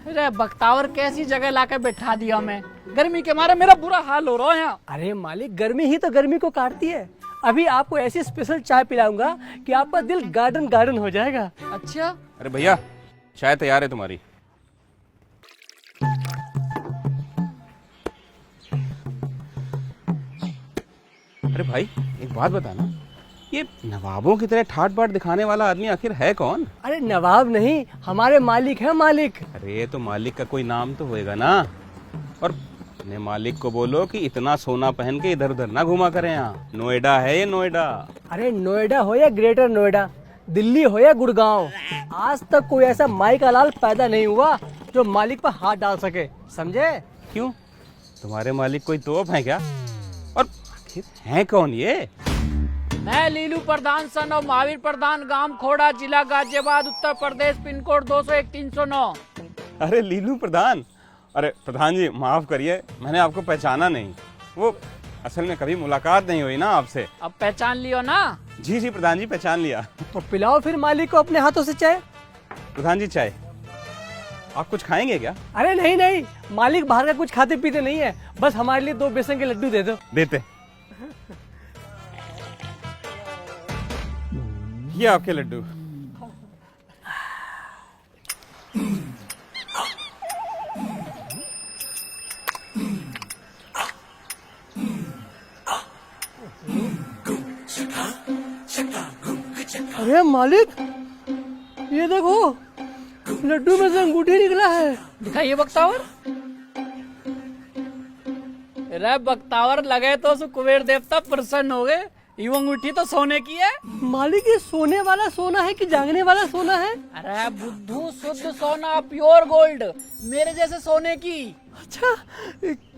अरे बख्तावर कैसी जगह लाके बैठा दिया मैं, गर्मी के मारे मेरा बुरा हाल हो रहा है यहाँ। अरे मालिक, गर्मी ही तो गर्मी को काटती है। अभी आपको ऐसी स्पेशल चाय पिलाऊंगा कि आपका दिल गार्डन गार्डन हो जाएगा। अच्छा, अरे भैया चाय तैयार है तुम्हारी। अरे भाई एक बात बताना, ये नवाबों की तरह ठाट बाट दिखाने वाला आदमी आखिर है कौन? अरे नवाब नहीं, हमारे मालिक है मालिक। अरे तो मालिक का कोई नाम तो होएगा ना। और अपने मालिक को बोलो कि इतना सोना पहन के इधर उधर ना घुमा करें। यहाँ नोएडा है ये, नोएडा। अरे नोएडा हो या ग्रेटर नोएडा, दिल्ली हो या गुड़गांव, आज तक कोई ऐसा माई का लाल पैदा नहीं हुआ जो मालिक पर हाथ डाल सके, समझे? क्यों, तुम्हारे मालिक कोई तोप है क्या? और आखिर है कौन ये? मैं लीलू प्रधान सन ऑफ महावीर प्रधान, गांव खोड़ा, जिला गाजियाबाद, उत्तर प्रदेश, पिन कोड 201-309। अरे लीलू प्रधान, अरे प्रधान जी माफ करिए, मैंने आपको पहचाना नहीं। वो असल में कभी मुलाकात नहीं हुई ना आपसे। अब पहचान लियो ना? जी जी प्रधान जी, पहचान लिया। तो पिलाओ फिर मालिक को अपने हाथों से चाय। प्रधान जी चाय, आप कुछ खाएंगे क्या? अरे नहीं नहीं, मालिक बाहर का कुछ खाते पीते नहीं है, बस हमारे लिए 2 बेसन के लड्डू दे दो। देते। ये आपके लड्डू। अरे मालिक, ये देखो, लड्डू में से अंगूठी निकला है। दिखाइए बख्तावर। अरे बख्तावर, लगे तो कुबेर देवता प्रसन्न हो गए। यूं अंगूठी तो सोने की है। मालिक ये सोने वाला सोना है कि जागने वाला सोना है? अरे बुद्धू, शुद्ध सोना, प्योर गोल्ड, मेरे जैसे सोने की। अच्छा,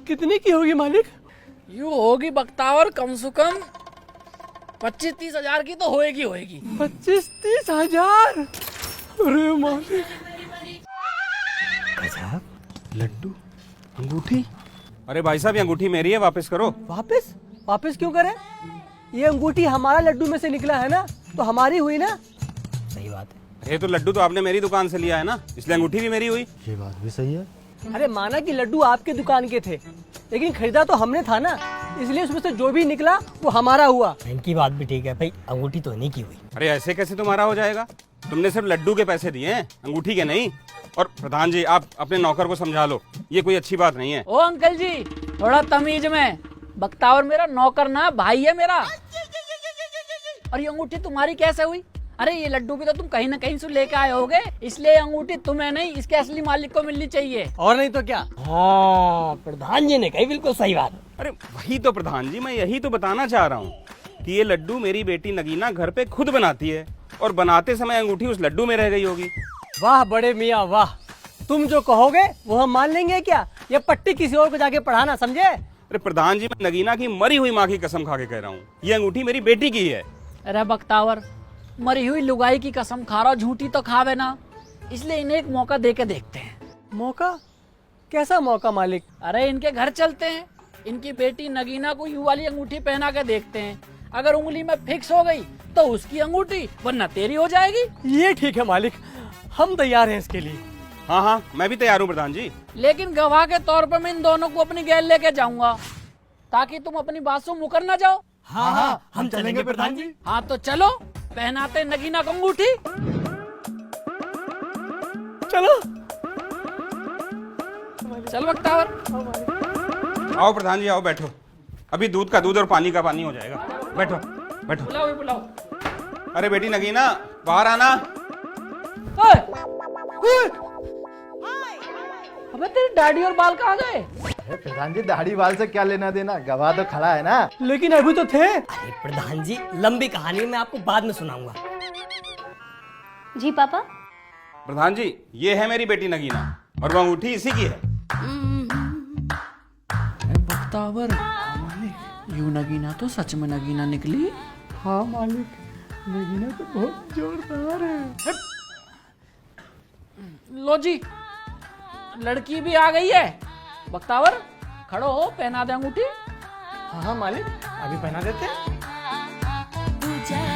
कितने की होगी मालिक? यूं होगी बख्तावर, कम से कम 25-30 हजार की तो होएगी होएगी। 25-30 हजार? अरे मालिक, लड्डू, अंगूठी। अरे भाई साहब, ये अंगूठी मेरी है, वापस करो। वापस? वापस क्यों करें? ये अंगूठी हमारा लड्डू में से निकला है ना, तो हमारी हुई ना। सही बात है। अरे तो लड्डू तो आपने मेरी दुकान से लिया है ना, इसलिए अंगूठी भी मेरी हुई। ये बात भी सही है। अरे माना कि लड्डू आपके दुकान के थे, लेकिन खरीदा तो हमने था ना, इसलिए उसमें से जो भी निकला वो हमारा हुआ। इनकी बात भी ठीक है भाई, अंगूठी तो नहीं की हुई। अरे ऐसे कैसे तुम्हारा हो जाएगा? तुमने सिर्फ लड्डू के पैसे दिए हैं, अंगूठी के नहीं। और प्रधान जी, आप अपने नौकर को समझा लो, ये कोई अच्छी बात नहीं है। ओ अंकल जी, थोड़ा तमीज में। बख्तावर मेरा नौकर ना, भाई है मेरा। और ये अंगूठी तुम्हारी कैसे हुई? अरे ये लड्डू भी तो तुम कहीं ना कहीं से लेके आए होगे, इसलिए अंगूठी तुम्हें नहीं, इसके असली मालिक को मिलनी चाहिए। और नहीं तो क्या? हाँ, प्रधान जी ने कही बिल्कुल सही बात। अरे वही तो प्रधान जी, मैं यही तो बताना चाह रहा हूँ कि ये लड्डू मेरी बेटी नगीना घर पे खुद बनाती है, और बनाते समय अंगूठी उस लड्डू में रह गई होगी। वाह बड़े मियाँ वाह, तुम जो कहोगे वो हम मान लेंगे क्या? ये पट्टी किसी और को जाके पढ़ाना, समझे? अरे प्रधान जी, मैं नगीना की मरी हुई माँ की कसम खा के कह रहा हूँ, ये अंगूठी मेरी बेटी की है। अरे बख्तावर, मरी हुई लुगाई की कसम खा रहा, झूठी तो खावे ना, इसलिए इन्हें एक मौका दे के देखते हैं। मौका? कैसा मौका मालिक? अरे इनके घर चलते हैं, इनकी बेटी नगीना को यूं वाली अंगूठी पहना के देखते हैं। अगर उंगली में फिक्स हो गई तो उसकी अंगूठी, वरना तेरी हो जाएगी। ये ठीक है मालिक, हम तैयार हैं इसके लिए। हाँ हाँ, मैं भी तैयार हूँ प्रधान जी। लेकिन गवाह के तौर पर मैं इन दोनों को अपनी गैल लेके जाऊंगा, ताकि तुम अपनी बात से मुकर ना जाओ। हाँ हाँ, हम चलेंगे प्रधान जी। हाँ तो चलो, पहनाते नगीना को अंगूठी। चलो चल बख्तावर। आओ प्रधान जी, आओ बैठो। अभी दूध का दूध और पानी का पानी हो जाएगा। बैठो बैठो। बुलाओ बुलाओ। अरे बेटी नगीना, बाहर आना। अबे तेरी दाढ़ी और बाल कहाँ गए? अरे प्रधान जी, दाढ़ी बाल से क्या लेना देना, गवाह तो खड़ा है ना। लेकिन अभी तो थे। अरे प्रधान जी, लंबी कहानी मैं आपको बाद में सुनाऊंगा। जी पापा। प्रधान जी, ये है मेरी बेटी नगीना, और वो अंगूठी इसी की है। बख्तावर, यूं नगीना तो सच में नगीना निकली। हाँ मालिक, नगीना तो बहुत जोरदार है। लो जी, लड़की भी आ गई है। बख्तावर खड़ो हो, पहना दे अंगूठी। हाँ हाँ मालिक, अभी पहना देते हैं।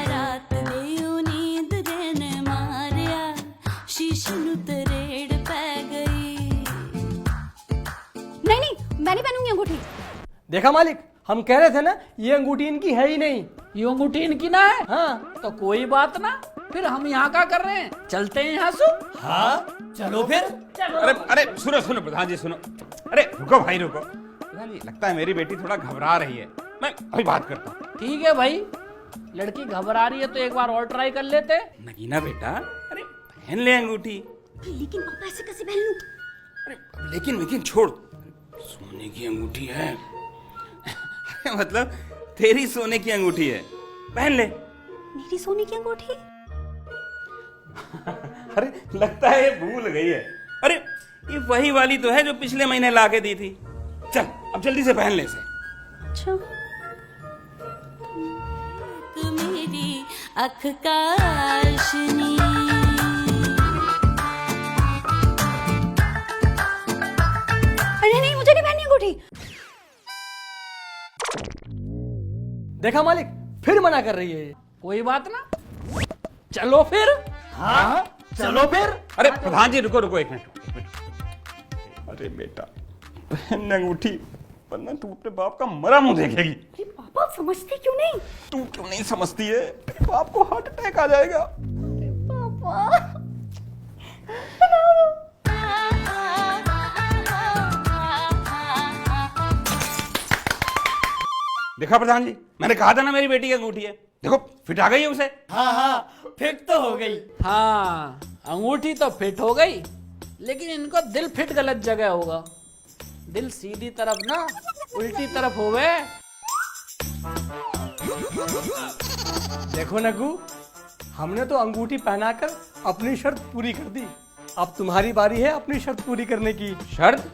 रात नींद जेने मारिया शीश नु तरेड़ पै गई। मैं नहीं पहनूंगी अंगूठी। देखा मालिक, हम कह रहे थे ना ये अंगूठी इनकी है ही नहीं। ये अंगूठी इनकी ना है? हाँ तो कोई बात ना, फिर हम यहाँ क्या कर रहे हैं, चलते हैं यहाँ से। हाँ चलो फिर। अरे अरे सुनो सुनो प्रधान जी सुनो। अरे रुको भाई रुको। प्रधान जी लगता है मेरी बेटी थोड़ा घबरा रही है, मैं अभी बात करता हूँ। ठीक है भाई, लड़की घबरा रही है तो एक बार और ट्राई कर लेते। नगीना बेटा, अरे पहन ले अंगूठी। लेकिन पापा ऐसे कैसे पहन लूं? अरे लेकिन छोड़, सोने की अंगूठी है। मतलब तेरी सोने की अंगूठी है, पहन ले। मेरी सोने की अंगूठी? अरे लगता है ये भूल गई है। अरे ये वही वाली तो है जो पिछले महीने ला के दी थी। चल अब जल्दी से पहन ले इसे। अच्छा। मेरी अख का आशनी। अरे नहीं, मुझे नहीं पहननी अंगूठी। देखा मालिक, फिर मना कर रही है ये। कोई बात ना, चलो फिर। हाँ चलो फिर। अरे प्रधान जी रुको रुको एक मिनट। अरे बेटा पहन अंगूठी, वरना तू अपने बाप का मरा मुंह देखेगी। अरे पापा, आप समझते क्यों नहीं? तू क्यों नहीं समझती है, तेरे बाप को हार्ट अटैक आ जाएगा। पापा देखा प्रधान जी, मैंने कहा था ना मेरी बेटी की अंगूठी है। देखो फिट आ गई है उसे। हाँ हाँ फिट तो हो गई। हाँ अंगूठी तो फिट हो गई, लेकिन इनको दिल फिट गलत जगह होगा। दिल सीधी तरफ ना उल्टी तरफ हो गए। देखो नग्गू, हमने तो अंगूठी पहनाकर अपनी शर्त पूरी कर दी। अब तुम्हारी बारी है अपनी शर्त पूरी करने की। शर्त?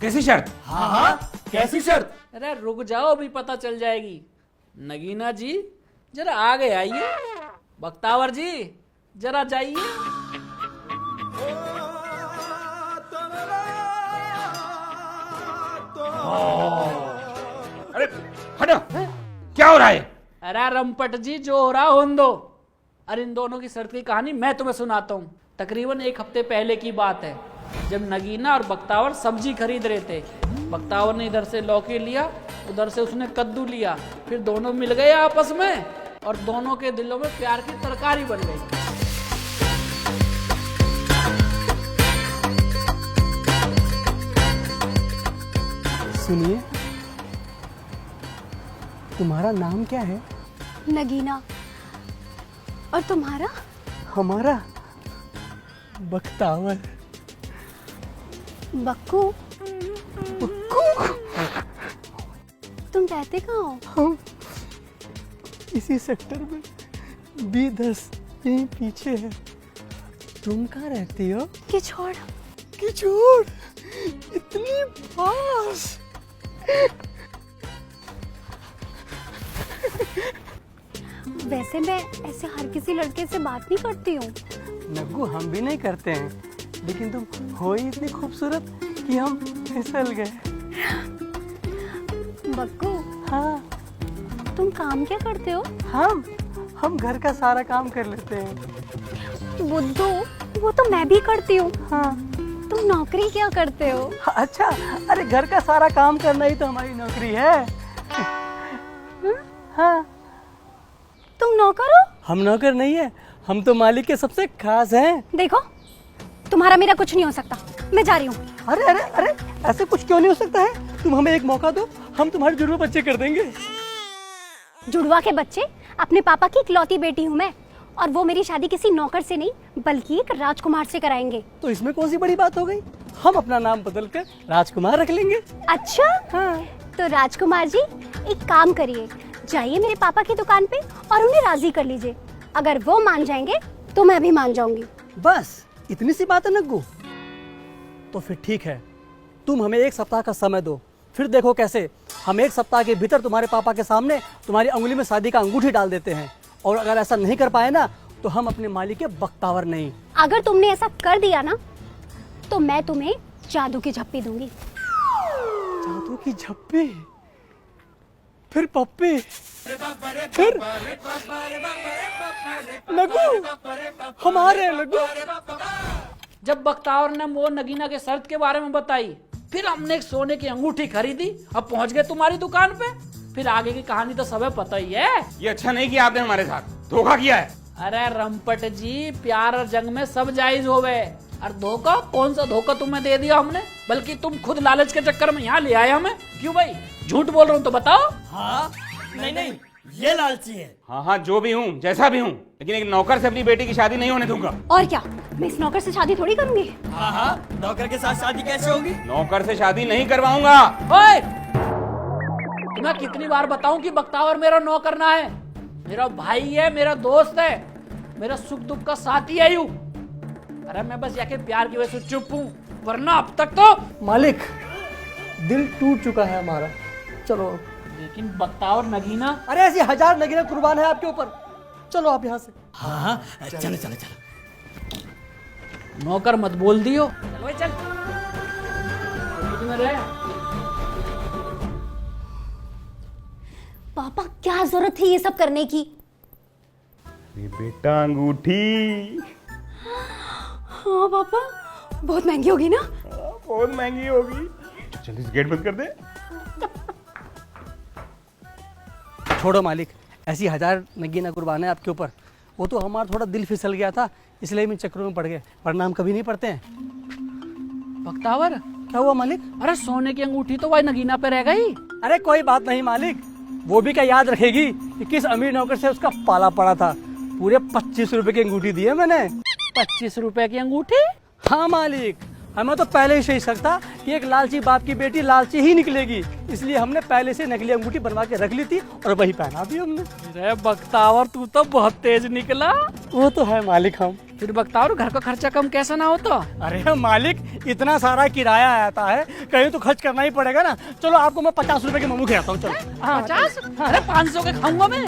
कैसी शर्त? हाँ हाँ कैसी शर्त? अरे रुक जाओ, अभी पता चल जाएगी। नगीना जी जरा आगे आइए, बख्तावर जी जरा जाइए। अरे हटो, क्या हो रहा है? अरे रमपट जी, जो हो रहा होने दो। अरे इन दोनों की शर्त की कहानी मैं तुम्हें सुनाता हूँ। तकरीबन एक हफ्ते पहले की बात है, जब नगीना और बख्तावर सब्जी खरीद रहे थे। बख्तावर ने इधर से लौकी लिया, उधर से उसने कद्दू लिया, फिर दोनों मिल गए आपस में और दोनों के दिलों में प्यार की तरकारी बन गई। सुनिए, तुम्हारा नाम क्या है? नगीना। और तुम्हारा? हमारा बख्तावर। बक्कू। तुम रहते कहाँ हो? हम इसी सेक्टर में B10 यहीं पीछे है। तुम कहाँ रहती हो? किचौड़। किचौड़? इतनी पास? वैसे मैं ऐसे हर किसी लड़के से बात नहीं करती हूँ। नग्गू, हम भी नहीं करते हैं, लेकिन तुम हो ही इतनी खूबसूरत कि हम फिसल गए। बक्कू, हाँ तुम काम क्या करते हो? हम घर का सारा काम कर लेते हैं। बुद्धू, वो तो मैं भी करती हूँ। हाँ तुम नौकरी क्या करते हो? अच्छा, अरे घर का सारा काम करना ही तो हमारी नौकरी है। हाँ। तुम नौकर हो? हम नौकर नहीं है, हम तो मालिक के सबसे खास हैं। देखो, तुम्हारा मेरा कुछ नहीं हो सकता, मैं जा रही हूँ। अरे अरे अरे, ऐसे कुछ क्यों नहीं हो सकता है? तुम हमें एक मौका दो, हम तुम्हारे जुड़वा बच्चे कर देंगे। जुड़वा के बच्चे? अपने पापा की इकलौती बेटी हूँ मैं, और वो मेरी शादी किसी नौकर से नहीं बल्कि एक राजकुमार से कराएंगे। तो इसमें कौन सी बड़ी बात हो गई? हम अपना नाम बदल कर राजकुमार रख लेंगे। अच्छा? हाँ। तो राजकुमार जी, एक काम करिए, जाइए मेरे पापा की दुकान पे और उन्हें राजी कर लीजिए। अगर वो मान जाएंगे तो मैं भी मान जाऊंगी। बस इतनी सी बात है नग्गू? तो फिर ठीक है, तुम हमें एक सप्ताह का समय दो, फिर देखो कैसे हम एक सप्ताह के भीतर तुम्हारे पापा के सामने तुम्हारी अंगुली में शादी का अंगूठी डाल देते हैं। और अगर ऐसा नहीं कर पाए ना, तो हम अपने मालिक के बख्तावर नहीं। अगर तुमने ऐसा कर दिया ना, तो मैं तुम्हें जादू की झप्पी दूंगी। जादू की झप्पी? फिर पप्पी? फिर नग्गू, हम आ रहे हैं नग्गू। जब बख्तावर ने वो नगीना के शर्त के बारे में बताई फिर हमने एक सोने की अंगूठी खरीदी, अब पहुंच गए तुम्हारी दुकान पे। फिर आगे की कहानी तो सबे पता ही है। ये अच्छा नहीं किया आपने हमारे साथ, धोखा किया है। अरे रमपट जी, प्यार और जंग में सब जायज होवे। और धोखा, कौन सा धोखा तुम्हें दे दिया हमने? बल्कि तुम खुद लालच के चक्कर में यहाँ ले आए हमें। क्यों भाई, झूठ बोल रहा हूँ तो बताओ। हाँ नहीं नहीं, ये लालची है। हाँ हाँ, जो भी हूँ, जैसा भी हूँ, लेकिन एक नौकर से अपनी बेटी की शादी नहीं होने दूंगा। और क्या, मैं इस नौकर से शादी थोड़ी करूंगी। हाँ हाँ, नौकर के साथ शादी कैसे होगी? नौकर से शादी नहीं करवाऊंगा। ओए! तुम्हें कितनी बार बताऊं कि बख्तावर मेरा नौकर ना है, मेरा भाई है, मेरा दोस्त है, मेरा सुख दुख का साथी है। यूं अरे मैं बस याके प्यार की वजह से चुप हूं, वरना अब तक तो। मालिक, दिल टूट चुका है हमारा, चलो। लेकिन बख्तावर नगीना, अरे ऐसी 1000 नगीना कुर्बान है आपके ऊपर, चलो आप यहाँ से। हाँ हाँ, चलो चलो चलो। नौकर मत बोल दियो। चल भाई चल। में रहे। पापा, क्या जरूरत थी ये सब करने की? ये बेटा अंगूठी हाँ पापा, बहुत महंगी होगी ना? बहुत महंगी होगी। चल इस गेट बंद कर दे। छोड़ो मालिक, ऐसी 1000 नगीना कुर्बान है आपके ऊपर। वो तो हमारा थोड़ा दिल फिसल गया था, इसलिए हम इन चक्करों में पड़ गए, वरना हम कभी नहीं पड़ते हैं। बख्तावर, क्या हुआ मालिक? अरे सोने की अंगूठी तो भाई नगीना पे रह गई। अरे कोई बात नहीं मालिक, वो भी क्या याद रखेगी कि किस अमीर नौकर से उसका पाला पड़ा था। पूरे 25 रुपए की अंगूठी दी है मैंने। 25 रुपए की अंगूठी? हाँ मालिक, हमें तो पहले ही सही सकता कि एक लालची बाप की बेटी लालची ही निकलेगी, इसलिए हमने पहले से नकली अंगूठी बनवा के रख ली थी और वही पहना दी हमने। अरे बख्तावर, तू तो बहुत तेज निकला। वो तो है मालिक। हम फिर बख्तावर, घर का खर्चा कम कैसा ना होता? अरे मालिक, इतना सारा किराया आता है, कहीं तो खर्च करना ही पड़ेगा ना। चलो आपको मैं 50 रुपए के मोमो खिलाता हूँ, चलो। 50? अरे 500 के खाऊंगा मैं।